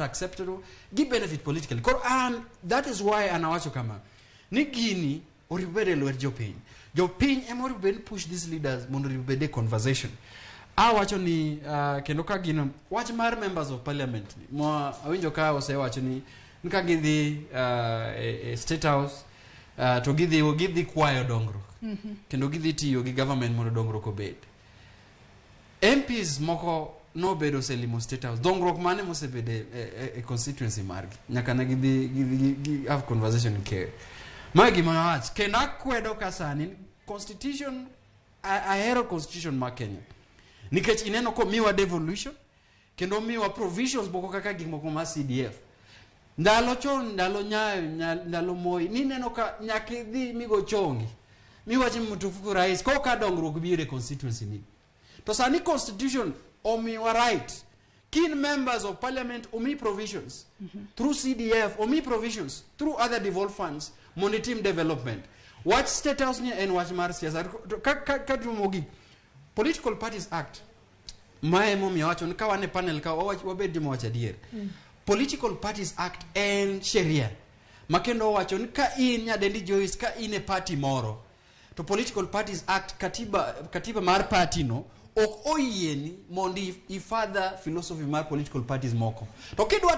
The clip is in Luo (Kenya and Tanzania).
acceptable, give benefit politically. And that is why anawacho kama ni gini oribede lwer jopiny. Jopiny ema oribede push these leaders mondo oribede conversation. Awacho ni kendo ka gino wach mar members of parliament ni mo awinjo ka osewacho ni nka gidhi state house to gidhi kwayo dongruok. Kendo gidhi tiyo gi government mondo dongruok obed. MPs moko no bedo selimo state house dongruok mane mosebede a constituency margi nyaka na gidhi have conversation care magi manawach kenda kwedo kasani constitution ahero constitution ma Kenya nikech ineno ko miwa devolution kendo miwa provisions boko kaka gimoko ma CDF ndalo chon ndalo nyayo ndalo moi nineno ka nyaka dhi migo chongi miwachi mtufuku rais ko ka dongruok bire constituency ni to sani constitution omi wa right kin members of parliament omi provisions through CDF omi provisions through other devolved funds monitoring development what state house ni and what mar siasa ka Ramogi political parties act mae momi wacho ka wane panel ka wabedi mo wacha dier political parties act and sharia makendo wacho ka in nyadendi Joyce ka in e party moro to political parties act katiba mar party no ok oyiene mondi ifadha philosophy mar political parties moko to kidwa